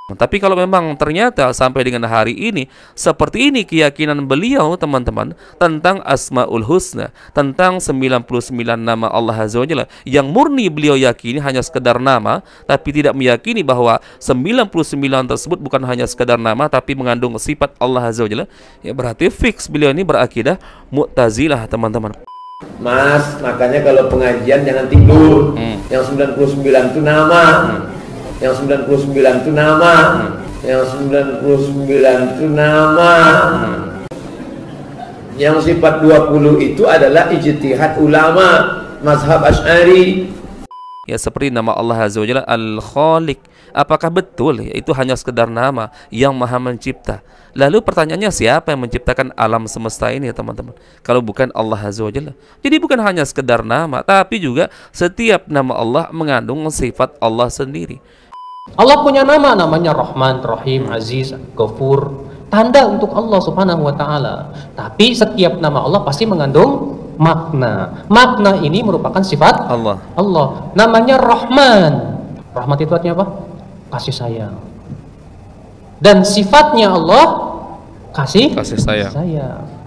Tapi kalau memang ternyata sampai dengan hari ini seperti ini keyakinan beliau teman-teman tentang Asmaul Husna, tentang 99 nama Allah Azza wa Jalla yang murni beliau yakini hanya sekedar nama, tapi tidak meyakini bahwa 99 tersebut bukan hanya sekedar nama tapi mengandung sifat Allah Azza wa Jalla, ya berarti fix beliau ini berakidah Mu'tazilah teman-teman. Mas, makanya kalau pengajian jangan tidur. Yang 99 itu nama. Yang 99 itu nama. Yang 99 itu nama. Yang sifat 20 itu adalah ijtihad ulama mazhab Asy'ari. Ya seperti nama Allah Azza wa Jalla Al-Khaliq. Apakah betul ya, itu hanya sekedar nama yang Maha Mencipta? Lalu pertanyaannya, siapa yang menciptakan alam semesta ini ya teman-teman? Kalau bukan Allah Azza wa Jalla. Jadi bukan hanya sekedar nama, tapi juga setiap nama Allah mengandung sifat Allah sendiri. Allah punya nama, namanya Rahman, Rahim, Aziz, Ghafur. Tanda untuk Allah Subhanahu wa Ta'ala. Tapi setiap nama Allah pasti mengandung makna. Makna ini merupakan sifat Allah. Namanya Rahman. Rahmat itu artinya apa? Kasih sayang. Dan sifatnya Allah kasih sayang.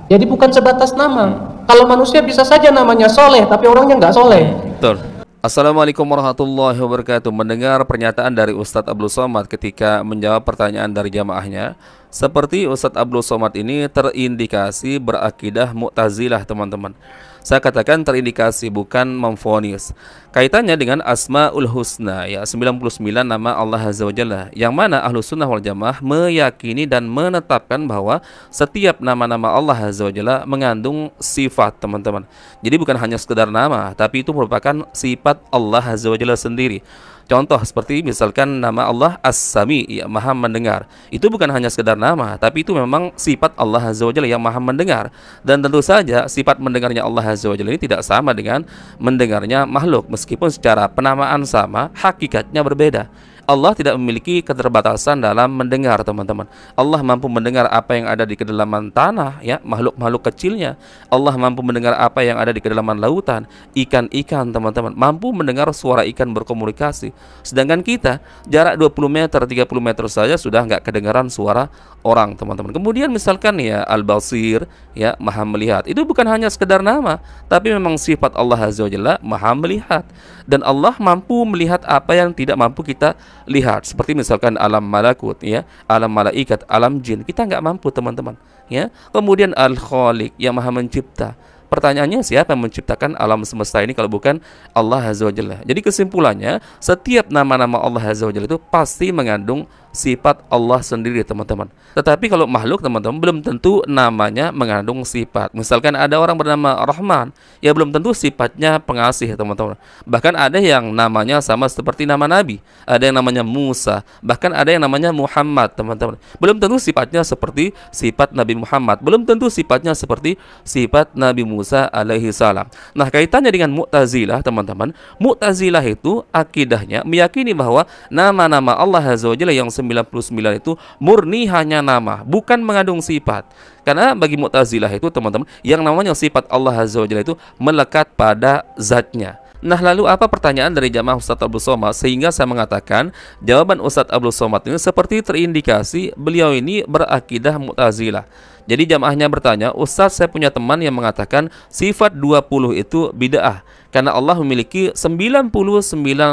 Jadi bukan sebatas nama. Kalau manusia bisa saja namanya soleh, tapi orangnya nggak soleh. Betul. Assalamualaikum warahmatullahi wabarakatuh. Mendengar pernyataan dari Ustadz Abdul Somad ketika menjawab pertanyaan dari jamaahnya, seperti Ustadz Abdul Somad ini terindikasi berakidah Mu'tazilah teman-teman. Saya katakan terindikasi, bukan memvonis. Kaitannya dengan Asmaul Husna, ya 99 nama Allah Azza wa Jalla, yang mana Ahlus Sunnah wal Jamaah meyakini dan menetapkan bahwa setiap nama-nama Allah Azza wa Jalla mengandung sifat teman-teman. Jadi bukan hanya sekedar nama, tapi itu merupakan sifat Allah Azza wa Jalla sendiri. Contoh seperti misalkan nama Allah As-Sami, ya Maha Mendengar. Itu bukan hanya sekedar nama, tapi itu memang sifat Allah Azza wa Jalla yang Maha Mendengar. Dan tentu saja sifat mendengarnya Allah Azza wa Jalla ini tidak sama dengan mendengarnya makhluk. Meskipun secara penamaan sama, hakikatnya berbeda. Allah tidak memiliki keterbatasan dalam mendengar teman-teman. Allah mampu mendengar apa yang ada di kedalaman tanah, ya makhluk-makhluk kecilnya. Allah mampu mendengar apa yang ada di kedalaman lautan, ikan-ikan teman-teman. Mampu mendengar suara ikan berkomunikasi. Sedangkan kita jarak 20 meter, 30 meter saja sudah nggak kedengaran suara orang teman-teman. Kemudian misalkan ya Al-Basir, ya Maha Melihat. Itu bukan hanya sekedar nama, tapi memang sifat Allah Azza wa Jalla Maha Melihat. Dan Allah mampu melihat apa yang tidak mampu kita lihat, seperti misalkan alam malakut, ya alam malaikat, alam jin, kita nggak mampu teman-teman, ya. Kemudian Al-Khaliq yang Maha Mencipta. Pertanyaannya, siapa yang menciptakan alam semesta ini kalau bukan Allah Azza wa Jalla? Jadi kesimpulannya, setiap nama-nama Allah Azza wa Jalla itu pasti mengandung sifat Allah sendiri teman-teman. Tetapi kalau makhluk teman-teman belum tentu namanya mengandung sifat. Misalkan ada orang bernama Rahman, ya belum tentu sifatnya pengasih teman-teman. Bahkan ada yang namanya sama seperti nama Nabi, ada yang namanya Musa, bahkan ada yang namanya Muhammad teman-teman. Belum tentu sifatnya seperti sifat Nabi Muhammad, belum tentu sifatnya seperti sifat Nabi Musa alaihi salam. Nah, kaitannya dengan Mu'tazilah teman-teman, Mu'tazilah itu akidahnya meyakini bahwa nama-nama Allah Azza wa Jalla yang 99 itu murni hanya nama, bukan mengandung sifat. Karena bagi Mu'tazilah itu teman-teman, yang namanya sifat Allah Azza wa Jalla itu melekat pada zatnya. Nah, lalu apa pertanyaan dari jamaah Ustadz Abdul Somad sehingga saya mengatakan jawaban Ustadz Abdul Somad ini seperti terindikasi beliau ini berakidah Mu'tazilah. Jadi jamaahnya bertanya, Ustadz, saya punya teman yang mengatakan sifat 20 itu bid'ah karena Allah memiliki 99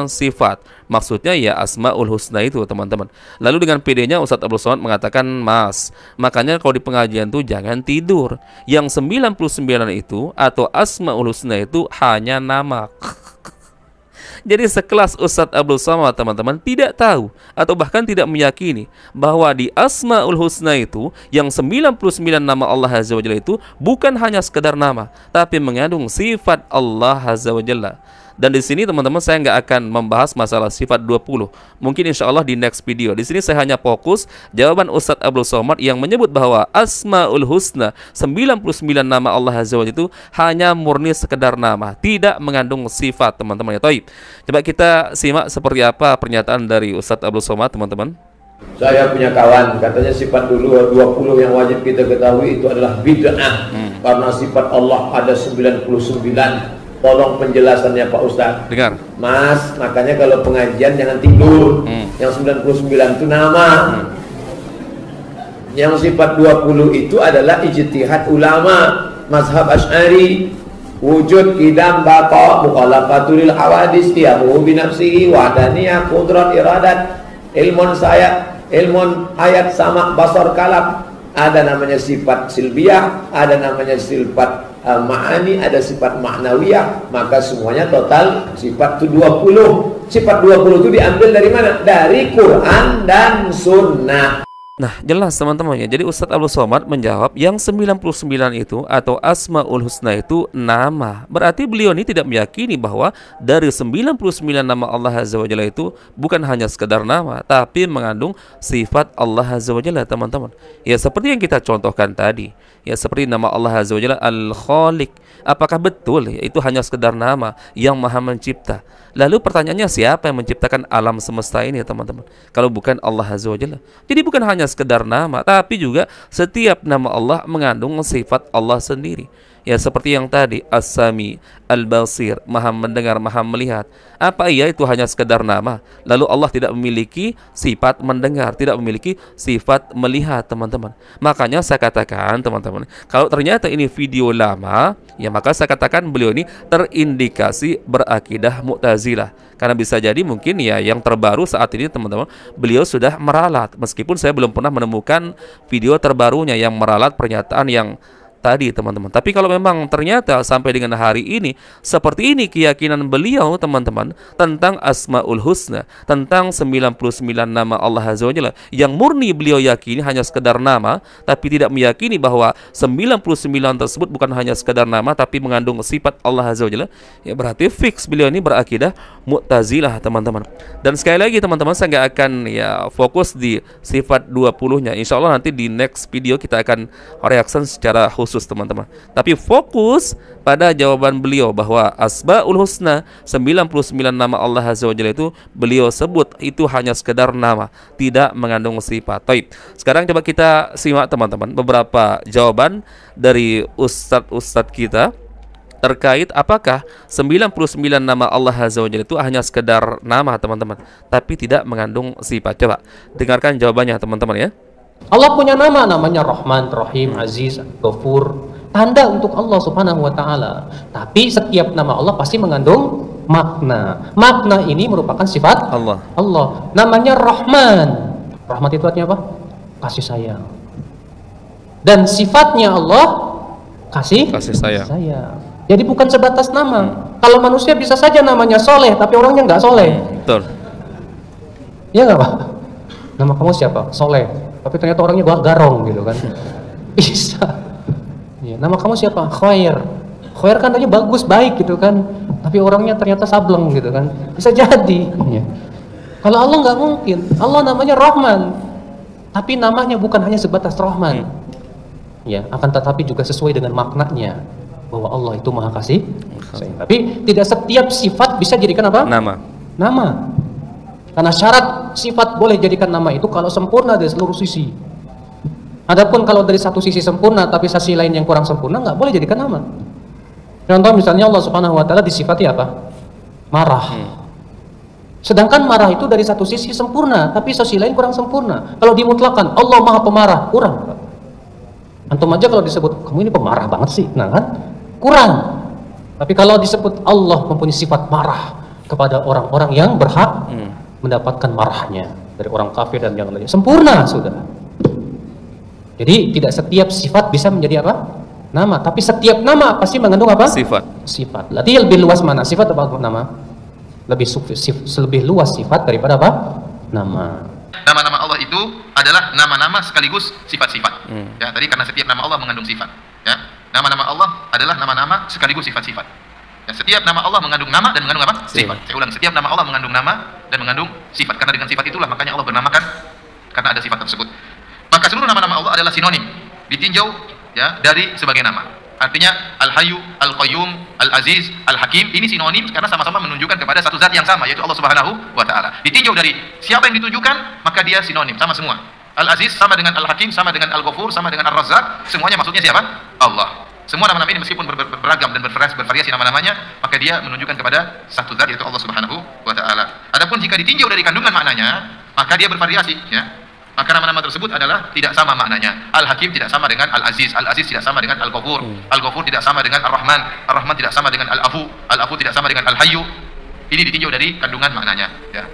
sifat. Maksudnya ya Asmaul Husna itu teman-teman. Lalu dengan PD-nya Ustadz Abdul Somad mengatakan, Mas, makanya kalau di pengajian tuh jangan tidur. Yang 99 itu atau Asmaul Husna itu hanya nama. Jadi sekelas Ustadz Abdul Somad teman-teman tidak tahu atau bahkan tidak meyakini bahwa di Asmaul Husna itu yang 99 nama Allah Azza wa Jalla itu bukan hanya sekedar nama, tapi mengandung sifat Allah Azza wa Jalla. Dan di sini teman-teman saya nggak akan membahas masalah sifat 20. Mungkin insya Allah di next video. Di sini saya hanya fokus jawaban Ustadz Abdul Somad yang menyebut bahwa Asmaul Husna 99 nama Allah Azza wa Jalla itu hanya murni sekedar nama, tidak mengandung sifat teman-teman ya. Taib. Coba kita simak seperti apa pernyataan dari Ustadz Abdul Somad teman-teman. Saya punya kawan, katanya sifat dulu 20 yang wajib kita ketahui itu adalah bid'ah. Karena sifat Allah ada 99. Tolong penjelasannya Pak Ustadz. Dengar. Mas, makanya kalau pengajian jangan tidur. Yang 99 itu nama. Yang sifat 20 itu adalah ijtihad ulama mazhab Asy'ari. Wujud, qidam, baqa, mukhalafatul hawadis, tiyahu binafsihi, wadaniyah, qudrat, iradat, ilmun saya, ilmun ayat sama basar kalam. Ada namanya sifat silbiyah, ada namanya sifat ma'ani, ada sifat ma'nawiyah. Maka semuanya total sifat itu 20. Sifat 20 itu diambil dari mana? Dari Quran dan Sunnah. Nah, jelas teman-teman ya. Jadi Ustadz Abdul Somad menjawab yang 99 itu atau Asmaul Husna itu nama. Berarti beliau ini tidak meyakini bahwa dari 99 nama Allah Azza wa Jalla itu bukan hanya sekedar nama, tapi mengandung sifat Allah Azza wa Jalla, teman-teman. Ya seperti yang kita contohkan tadi. Ya seperti nama Allah Azza wa Jalla Al-Khaliq. Apakah betul ya, itu hanya sekedar nama yang Maha Mencipta? Lalu pertanyaannya, siapa yang menciptakan alam semesta ini ya teman-teman? Kalau bukan Allah Azza wa Jalla. Jadi bukan hanya sekedar nama, tapi juga setiap nama Allah mengandung sifat Allah sendiri. Ya seperti yang tadi, As-Sami, Al-Basir, Maha mendengar, Maha melihat. Apa iya itu hanya sekedar nama? Lalu Allah tidak memiliki sifat mendengar, tidak memiliki sifat melihat, teman-teman. Makanya saya katakan, teman-teman, kalau ternyata ini video lama, ya maka saya katakan beliau ini terindikasi berakidah Mu'tazilah. Karena bisa jadi mungkin ya yang terbaru saat ini, teman-teman, beliau sudah meralat. Meskipun saya belum pernah menemukan video terbarunya yang meralat pernyataan yang tadi, teman-teman. Tapi kalau memang ternyata sampai dengan hari ini seperti ini keyakinan beliau, teman-teman, tentang Asmaul Husna, tentang 99 nama Allah Azza wa Jalla, yang murni beliau yakini hanya sekedar nama, tapi tidak meyakini bahwa 99 tersebut bukan hanya sekedar nama, tapi mengandung sifat Allah Azza wa Jalla, ya berarti fix beliau ini berakidah Mu'tazilah, teman-teman. Dan sekali lagi, teman-teman, saya nggak akan ya fokus di sifat 20-nya. Insya Allah nanti di next video kita akan reaction secara khusus, teman-teman. Tapi fokus pada jawaban beliau bahwa Asmaul Husna, 99 nama Allah Azza wa Jalla itu beliau sebut itu hanya sekedar nama, tidak mengandung sifat. Baik, sekarang coba kita simak, teman-teman, beberapa jawaban dari ustadz-ustadz kita terkait apakah 99 nama Allah Azza wa Jalla itu hanya sekedar nama, teman-teman, tapi tidak mengandung sifat. Coba dengarkan jawabannya, teman-teman ya. Allah punya nama, namanya Rahman, Rahim, Aziz, Ghafur, tanda untuk Allah Subhanahu wa taala. Tapi setiap nama Allah pasti mengandung makna. Makna ini merupakan sifat Allah. Namanya Rahman. Rahmat itu artinya apa? Kasih sayang. Dan sifatnya Allah kasih sayang. Jadi bukan sebatas nama. Kalau manusia bisa saja namanya soleh, tapi orangnya nggak soleh. Betul. Iya nggak Pak? Nama kamu siapa? Soleh. Tapi ternyata orangnya garong gitu kan. Bisa. Ya, nama kamu siapa? Khair. Khair kan tadi bagus, baik gitu kan. Tapi orangnya ternyata sableng gitu kan. Bisa jadi. Ya. Kalau Allah nggak mungkin. Allah namanya Rahman. Tapi namanya bukan hanya sebatas Rahman. Ya, akan tetapi juga sesuai dengan maknanya. Bahwa Allah itu Maha Kasih. Tapi tidak setiap sifat bisa jadikan apa? Nama. Karena syarat sifat boleh jadikan nama itu kalau sempurna dari seluruh sisi. Adapun kalau dari satu sisi sempurna tapi sisi lain yang kurang sempurna, nggak boleh jadikan nama. Contoh misalnya Allah Subhanahu wa taala disifati apa? Marah. Sedangkan marah itu dari satu sisi sempurna, tapi sisi lain kurang sempurna. Kalau dimutlakan Allah Maha Pemarah, kurang. Antum aja kalau disebut kamu ini pemarah banget sih, nah kan? Kurang. Tapi kalau disebut Allah mempunyai sifat marah kepada orang-orang yang berhak mendapatkan marahnya dari orang kafir dan yang lainnya, sempurna sudah. Jadi tidak setiap sifat bisa menjadi apa? Nama. Tapi setiap nama pasti mengandung apa? Sifat. Berarti lebih luas mana? Sifat atau nama? Lebih luas sifat daripada apa? Nama. Nama-nama Allah itu adalah nama-nama sekaligus sifat-sifat. Ya, tadi karena setiap nama Allah mengandung sifat. Ya, nama-nama Allah adalah nama-nama sekaligus sifat-sifat. Ya, setiap nama Allah mengandung nama dan mengandung apa? Sifat. Saya ulang, setiap nama Allah mengandung nama dan mengandung sifat. Karena dengan sifat itulah makanya Allah bernamakan, karena ada sifat tersebut. Maka seluruh nama-nama Allah adalah sinonim, ditinjau ya dari sebagai nama. Artinya Al-Hayyu, Al-Qayyum, Al-Aziz, Al-Hakim, ini sinonim karena sama-sama menunjukkan kepada satu zat yang sama, yaitu Allah Subhanahu wa taala. Ditinjau dari siapa yang ditunjukkan, maka dia sinonim, sama semua. Al-Aziz sama dengan Al-Hakim, sama dengan Al-Ghafur, sama dengan Ar-Razzaq, semuanya maksudnya siapa? Allah. Semua nama-nama ini meskipun beragam dan bervariasi nama-namanya, maka dia menunjukkan kepada satu zat, yaitu Allah Subhanahu wa taala. Adapun jika ditinjau dari kandungan maknanya, maka dia bervariasi, ya. Maka nama-nama tersebut adalah tidak sama maknanya. Al-Hakim tidak sama dengan Al-Aziz, Al-Aziz tidak sama dengan Al-Ghafur, Al-Ghafur tidak sama dengan Ar-Rahman, Ar-Rahman tidak sama dengan Al-Afu, Al-Afu tidak sama dengan Al-Hayyu. Ini ditinjau dari kandungan maknanya, ya.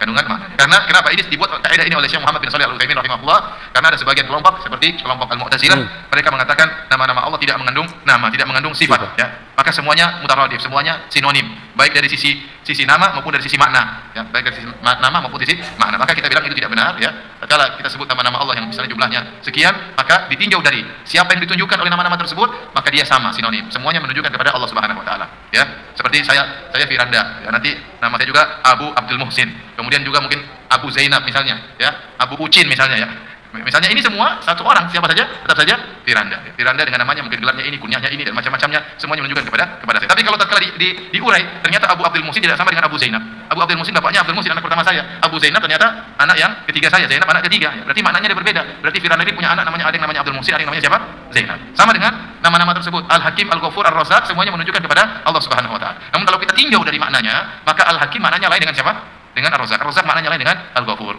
Kandungan maknanya. Karena kenapa ini dibuat kaidah ini oleh Syekh Muhammad bin Shalih Al-Utsaimin rahimahullah? Karena ada sebagian kelompok seperti kelompok Al-Mu'tazilah, mereka mengatakan nama-nama Allah tidak mengandung nama, tidak mengandung sifat, ya. Maka semuanya mutaradif, semuanya sinonim, baik dari sisi nama maupun dari sisi makna, ya. Baik dari sisi nama maupun dari sisi makna. Maka kita bilang itu tidak benar, ya. Kalau kita sebut nama-nama Allah yang misalnya jumlahnya sekian, maka ditinjau dari siapa yang ditunjukkan oleh nama-nama tersebut, maka dia sama, sinonim. Semuanya menunjukkan kepada Allah Subhanahu wa taala, ya. Seperti saya Firanda, ya. Nanti nama saya juga Abu Abdul Muhsin. Kemudian juga mungkin Abu Zainab misalnya, ya. Abu Ucin misalnya, ya. Misalnya ini semua satu orang, siapa saja tetap saja Firanda. Ya. Firanda dengan namanya, mungkin gelarnya ini, kunyahnya ini, dan macam-macamnya, semuanya menunjukkan kepada saya. Tapi kalau tatkala diurai, ternyata Abu Abdul Muhsin tidak sama dengan Abu Zainab. Abu Abdul Muhsin bapaknya Abdul Muhsin, anak pertama saya. Abu Zainab ternyata anak yang ketiga saya. Zainab anak ketiga. Ya. Berarti maknanya berbeda. Berarti Firanda ini punya anak namanya, ada yang namanya Abdul Muhsin, ada yang namanya siapa? Zainab. Sama dengan nama-nama tersebut. Al-Hakim, Al-Ghafur, Ar-Razzaq, semuanya menunjukkan kepada Allah Subhanahu wa taala. Namun kalau kita tinjau dari maknanya, maka Al-Hakim maknanya lain dengan siapa? Dengan Ar-Razzaq. Ar-Razzaq maknanya lain dengan Al-Ghafur.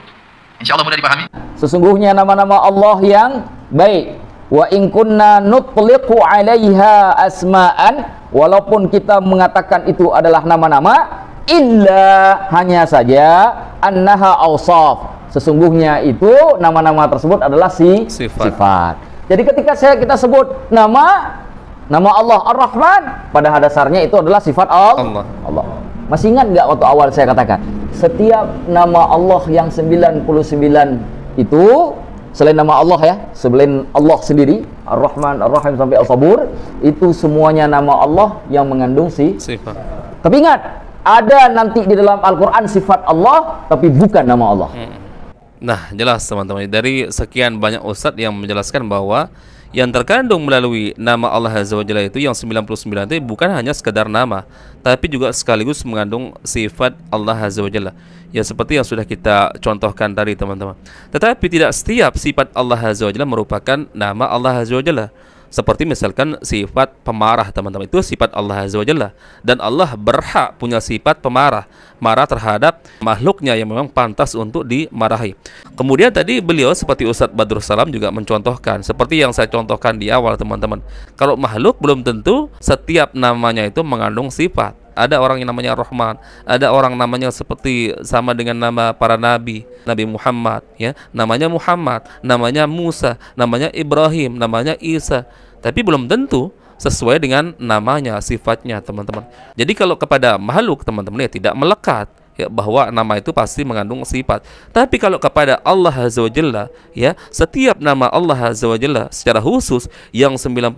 Insyaallah mudah dipahami. Sesungguhnya nama-nama Allah yang baik. Wa in kunna nutliqu 'alaiha asma'an, walaupun kita mengatakan itu adalah nama-nama, illa hanya saja annaha awsaf. Sesungguhnya itu nama-nama tersebut adalah sifat. Jadi ketika kita sebut nama Allah Ar-Rahman, pada dasarnya itu adalah sifat Allah. Masih ingat nggak waktu awal saya katakan, setiap nama Allah yang 99 itu, selain nama Allah ya, selain Allah sendiri, Ar-Rahman, Ar-Rahim sampai As-Sabur, itu semuanya nama Allah yang mengandung sifat. Tapi ingat, ada nanti di dalam Al-Quran sifat Allah, tapi bukan nama Allah. Nah, jelas teman-teman, dari sekian banyak ustadz yang menjelaskan bahwa yang terkandung melalui nama Allah Azza wa Jalla itu yang 99 itu bukan hanya sekedar nama, tapi juga sekaligus mengandung sifat Allah Azza wa Jalla. Ya seperti yang sudah kita contohkan tadi teman-teman. Tetapi tidak setiap sifat Allah Azza wa Jalla merupakan nama Allah Azza wa Jalla. Seperti misalkan sifat pemarah teman-teman, itu sifat Allah Azza wa Jalla. Dan Allah berhak punya sifat pemarah, marah terhadap makhluknya yang memang pantas untuk dimarahi. Kemudian tadi beliau seperti Ustadz Badrus Salam juga mencontohkan, seperti yang saya contohkan di awal teman-teman. Kalau makhluk belum tentu setiap namanya itu mengandung sifat. Ada orang yang namanya Rahman, ada orang namanya seperti sama dengan nama para nabi, Nabi Muhammad, ya, namanya Muhammad, namanya Musa, namanya Ibrahim, namanya Isa. Tapi belum tentu sesuai dengan namanya, sifatnya teman-teman. Jadi kalau kepada makhluk teman-teman ya tidak melekat ya, bahwa nama itu pasti mengandung sifat. Tapi kalau kepada Allah Azza wa Jalla ya, setiap nama Allah Azza wa Jalla secara khusus yang 99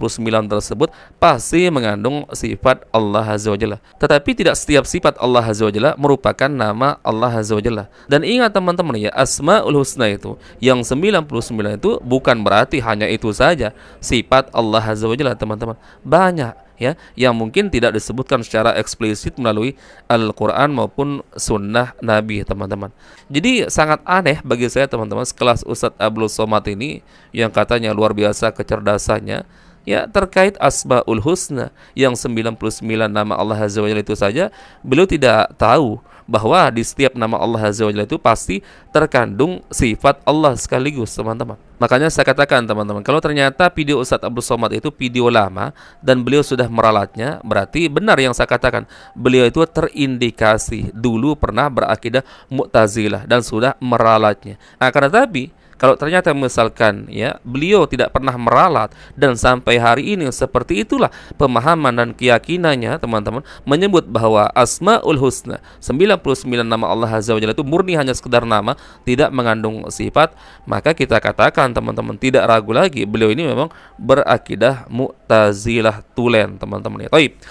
tersebut pasti mengandung sifat Allah Azza wa Jalla. Tetapi tidak setiap sifat Allah Azza wa Jalla merupakan nama Allah Azza wa Jalla. Dan ingat teman-teman ya, Asmaul Husna itu yang 99 itu bukan berarti hanya itu saja sifat Allah Azza wa Jalla teman-teman. Banyak ya, yang mungkin tidak disebutkan secara eksplisit melalui Al-Quran maupun Sunnah Nabi teman-teman. Jadi sangat aneh bagi saya teman-teman, sekelas Ustadz Abdul Somad ini yang katanya luar biasa kecerdasannya ya terkait Asmaul Husna yang 99 nama Allah Azza wa Jalla itu saja, beliau tidak tahu bahwa di setiap nama Allah Azza wa Jalla itu pasti terkandung sifat Allah sekaligus teman-teman. Makanya saya katakan teman-teman, kalau ternyata video Ustadz Abdul Somad itu video lama dan beliau sudah meralatnya, berarti benar yang saya katakan, beliau itu terindikasi dulu pernah berakidah Mu'tazilah dan sudah meralatnya. Akan tetapi kalau ternyata misalkan ya beliau tidak pernah meralat dan sampai hari ini seperti itulah pemahaman dan keyakinannya teman-teman, menyebut bahwa Asmaul Husna 99 nama Allah Azza wa Jalla itu murni hanya sekedar nama, tidak mengandung sifat, maka kita katakan teman-teman tidak ragu lagi beliau ini memang berakidah Mu'tazilah tulen teman-teman ya. Baik.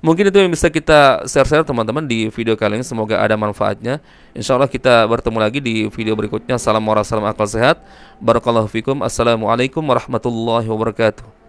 Mungkin itu yang bisa kita share-share teman-teman di video kali ini. Semoga ada manfaatnya. Insya Allah kita bertemu lagi di video berikutnya. Assalamualaikum warahmatullahi wabarakatuh. Barakallahu fikum. Assalamualaikum warahmatullahi wabarakatuh.